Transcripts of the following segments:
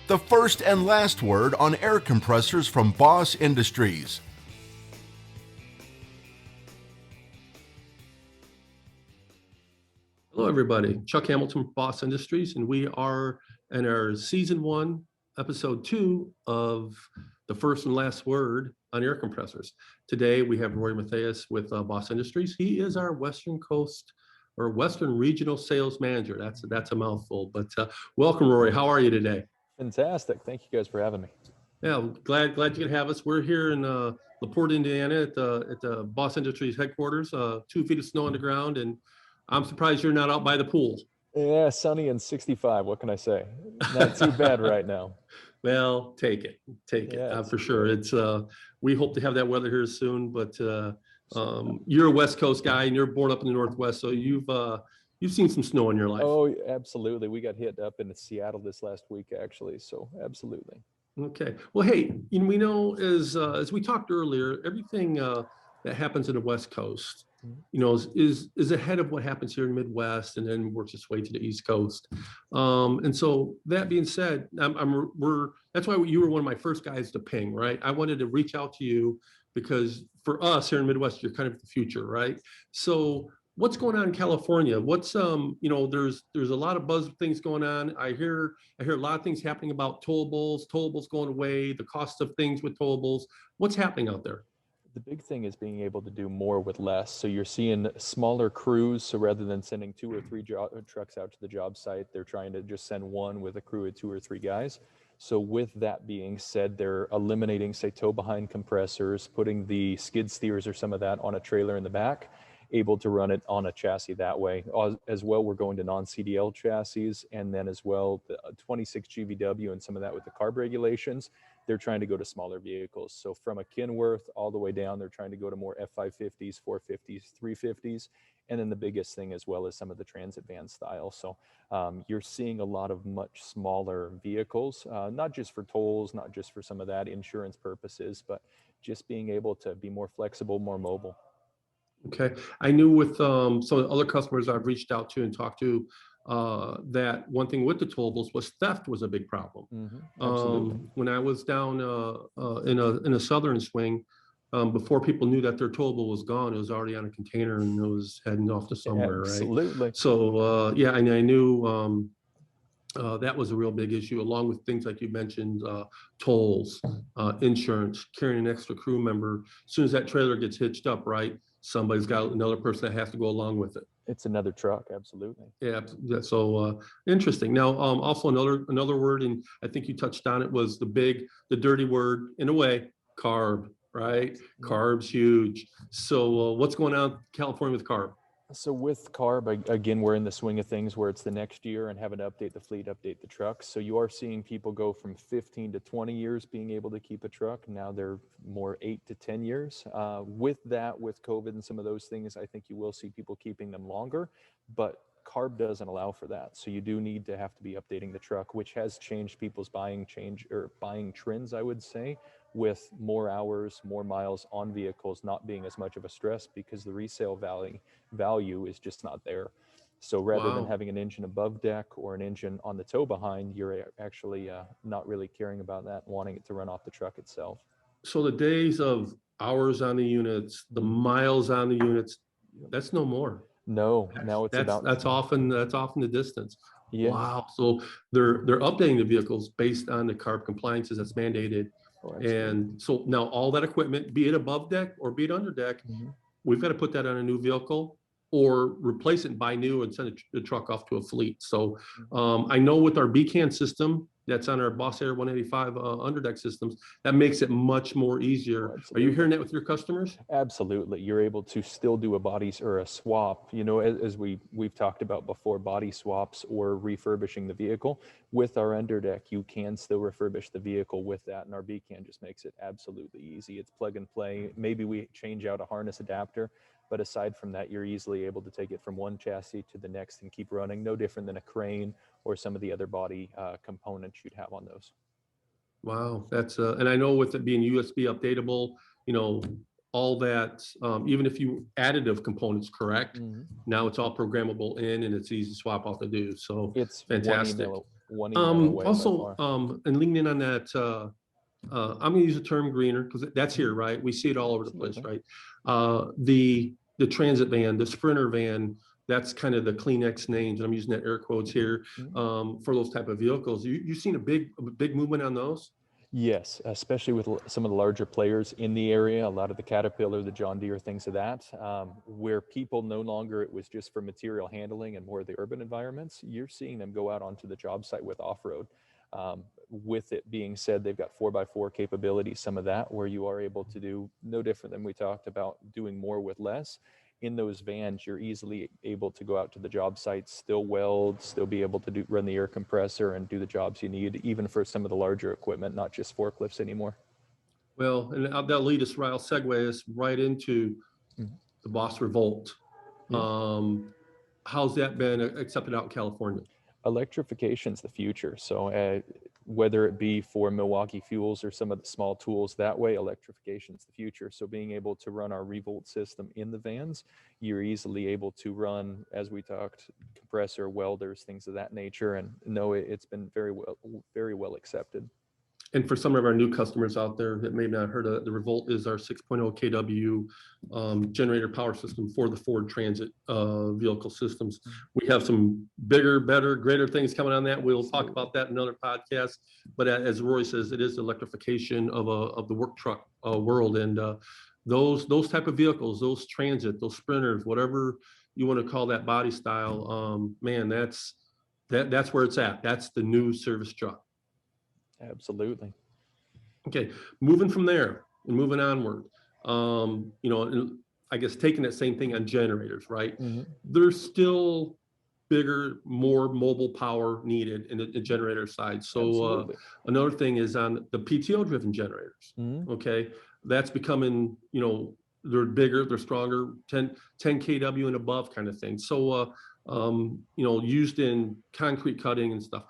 the first and last word on air compressors from Boss Industries. Hello, everybody. Chuck Hamilton from Boss Industries, and we are in our season 1, episode 2 of the first and last word on air compressors. Today, we have Rory Mathias with Boss Industries. He is our Western Coast or Western Regional Sales Manager. That's a mouthful, but welcome, Rory. How are you today? Fantastic. Thank you guys for having me. Yeah, glad you could have us. We're here in LaPorte, Indiana, at the Boss Industries headquarters. 2 feet of snow on the ground, and I'm surprised you're not out by the pool. Yeah, sunny and 65. What can I say? Not too bad right now. Well, take it for sure. It's we hope to have that weather here soon, but you're a West Coast guy and you're born up in the Northwest, so you've seen some snow in your life. Oh, absolutely. We got hit up in Seattle this last week, actually. So absolutely. Okay. Well, hey, we know as we talked earlier, everything that happens in the West Coast, is ahead of what happens here in the Midwest, and then works its way to the East Coast. And so that being said, that's why you were one of my first guys to ping, right? I wanted to reach out to you because for us here in the Midwest, you're kind of the future, right? So what's going on in California? What's there's a lot of buzz things going on. I hear a lot of things happening about tollables going away, the cost of things with tollables. What's happening out there? The big thing is being able to do more with less. So you're seeing smaller crews. So rather than sending 2 or 3 trucks out to the job site, they're trying to just send one with a crew of 2 or 3 guys. So with that being said, they're eliminating, say, tow behind compressors, putting the skid steers or some of that on a trailer in the back, able to run it on a chassis that way. As well, we're going to non-CDL chassis, and then as well, the 26 GVW and some of that with the carb regulations. They're trying to go to smaller vehicles. So from a Kenworth all the way down, they're trying to go to more F550s, 450s, 350s. And then the biggest thing as well is some of the transit van style. So you're seeing a lot of much smaller vehicles, not just for tolls, not just for some of that insurance purposes, but just being able to be more flexible, more mobile. Okay. I knew with some of the other customers I've reached out to and talked to, that one thing with the tollables was theft was a big problem. Absolutely. When I was down in a southern swing, before people knew that their tollable was gone, it was already on a container and it was heading off to somewhere, Absolutely. right? So and I knew that was a real big issue, along with things like you mentioned, tolls, insurance, carrying an extra crew member. As soon as that trailer gets hitched up, right, somebody's got another person that has to go along with it. It's another truck, absolutely. Yeah, so interesting. Now, also another word, and I think you touched on it, was the dirty word, in a way, carb, right? Carb's huge. So what's going on in California with carb? So with carb, again, we're in the swing of things where it's the next year and having to update the fleet, update the trucks. So you are seeing people go from 15 to 20 years being able to keep a truck. Now they're more 8 to 10 years. With that, with COVID and some of those things, I think you will see people keeping them longer, but carb doesn't allow for that. So you do need to have to be updating the truck, which has changed people's buying trends, I would say, with more hours, more miles on vehicles not being as much of a stress because the resale value is just not there. So rather than having an engine above deck or an engine on the tow behind, you're actually not really caring about that, wanting it to run off the truck itself. So the days of hours on the units, the miles on the units, that's no more. No, now it's that's often the distance. Yeah. Wow. So they're updating the vehicles based on the carb compliances that's mandated. And so now all that equipment, be it above deck or be it under deck, we've got to put that on a new vehicle or replace it and buy new and send the truck off to a fleet. So I know with our BCAN system that's on our Boss Air 185 underdeck systems, that makes it much more easier. Are you hearing that with your customers? Absolutely. You're able to still do a body or a swap, as we've talked about before, body swaps or refurbishing the vehicle. With our underdeck, you can still refurbish the vehicle with that, and our BCAN just makes it absolutely easy. It's plug and play. Maybe we change out a harness adapter, but aside from that, you're easily able to take it from one chassis to the next and keep running, no different than a crane or some of the other body components you'd have on those. Wow, that's and I know with it being USB updatable, all that, even if you additive components correct, now it's all programmable in and it's easy to swap out to do. So it's fantastic. one email away by Also, far. and leaning in on that, I'm gonna use the term greener because that's here, right? We see it all over the place, Absolutely. right? The transit van, the Sprinter van, that's kind of the Kleenex names. I'm using that air quotes here Mhm. for those type of vehicles. You've seen a big movement on those? Yes, especially with some of the larger players in the area, a lot of the Caterpillar, the John Deere, things of that, where people no longer, it was just for material handling and more of the urban environments, you're seeing them go out onto the job site with off-road. With it being said, they've got 4x4 capability, some of that, where you are able to do no different than we talked about, doing more with less. In those vans, you're easily able to go out to the job sites, still weld, still be able to run the air compressor and do the jobs you need, even for some of the larger equipment, not just forklifts anymore. Well, and that'll lead us right, I'll segue us right into Mhm. the Boss Revolt. Yeah. How's that been accepted out in California? Electrification's the future. So whether it be for Milwaukee Fuels or some of the small tools that way, electrification's the future. So being able to run our Revolt system in the vans, you're easily able to run, as we talked, compressor, welders, things of that nature. And no, it's been very well accepted. And for some of our new customers out there that may not have heard of it, the Revolt is our 6.0 kW generator power system for the Ford Transit vehicle systems. We have some bigger, better, greater things coming on that. We'll talk about that in another podcast. But as Rory says, it is the electrification of the work truck world, and those type of vehicles, those Transit, those Sprinters, whatever you want to call that body style, man, that's where it's at. That's the new service truck. Absolutely. Okay, moving from there and moving onward, and I guess taking that same thing on generators, right? Mhm. There's still bigger, more mobile power needed in the generator side. So Absolutely. another thing is on the PTO-driven generators. Mhm. Okay, that's becoming, they're bigger, they're stronger, 10 kW and above kind of thing. So, used in concrete cutting and stuff.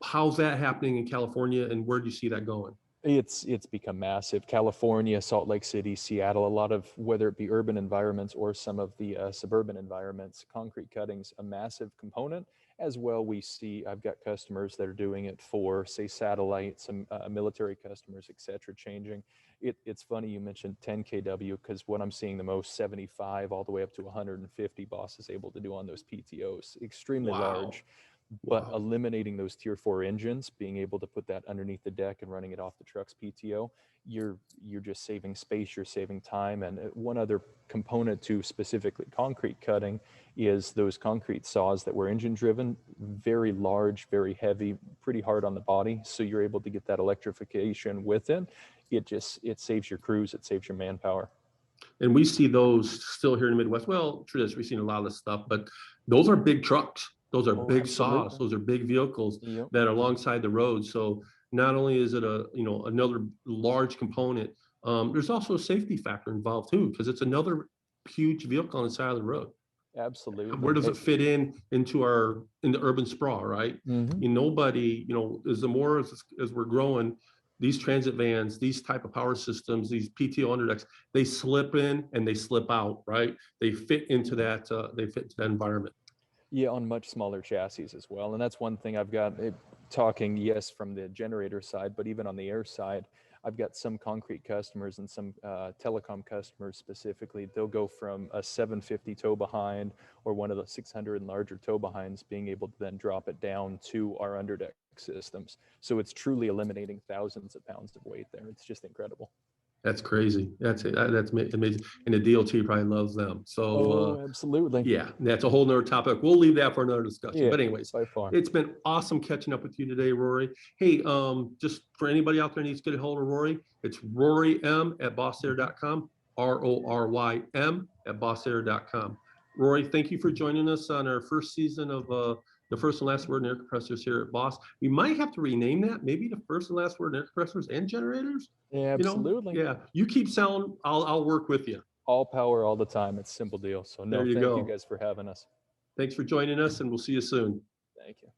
How's that happening in California, and where do you see that going? It's become massive. California, Salt Lake City, Seattle, a lot of, whether it be urban environments or some of the suburban environments, concrete cutting's a massive component. As well, we see, I've got customers that are doing it for, say, satellites, some military customers, et cetera, changing. It's funny you mentioned 10 kW because what I'm seeing the most, 75 all the way up to 150 Boss is able to do on those PTOs, extremely Wow. large. But Wow. eliminating those tier 4 engines, being able to put that underneath the deck and running it off the truck's PTO, you're just saving space, you're saving time. And one other component to specifically concrete cutting is those concrete saws that were engine driven, very large, very heavy, pretty hard on the body. So you're able to get that electrification with it. It saves your crews, it saves your manpower. And we see those still here in the Midwest. Well, traditionally, we've seen a lot of this stuff, but those are big trucks. Those are Oh, big saws. absolutely. Those are big vehicles Yep. that are alongside the road. So not only is it another large component, there's also a safety factor involved too, because it's another huge vehicle on the side of the road. Where Absolutely. does it fit into the urban sprawl, right? Mhm. Nobody, as the more as we're growing, these transit vans, these type of power systems, these PTO underdecks, they slip in and they slip out, right? They fit into that. They fit into that environment. Yeah, on much smaller chassis as well. And that's one thing I've got talking, yes, from the generator side, but even on the air side, I've got some concrete customers and some telecom customers specifically. They'll go from a 750 tow behind or one of the 600 and larger tow behinds, being able to then drop it down to our underdeck systems. So it's truly eliminating thousands of pounds of weight there. It's just incredible. That's crazy. That's amazing. And the DOT probably loves them. So Oh, absolutely. yeah, that's a whole nother topic. We'll leave that for another discussion. Yeah, But anyways, by far. it's been awesome catching up with you today, Rory. Hey, just for anybody out there needs to get a hold of Rory, it's rorym@bossair.com, RORYM@bossair.com. Rory, thank you for joining us on our first season of the first and last word in air compressors here at Boss. We might have to rename that, maybe the first and last word in air compressors and generators. Yeah, absolutely. Yeah, you keep selling, I'll work with you. All power all the time. It's a simple deal. So There no, you thank you go. guys for having us. Thanks for joining us, and we'll see you soon. Thank you.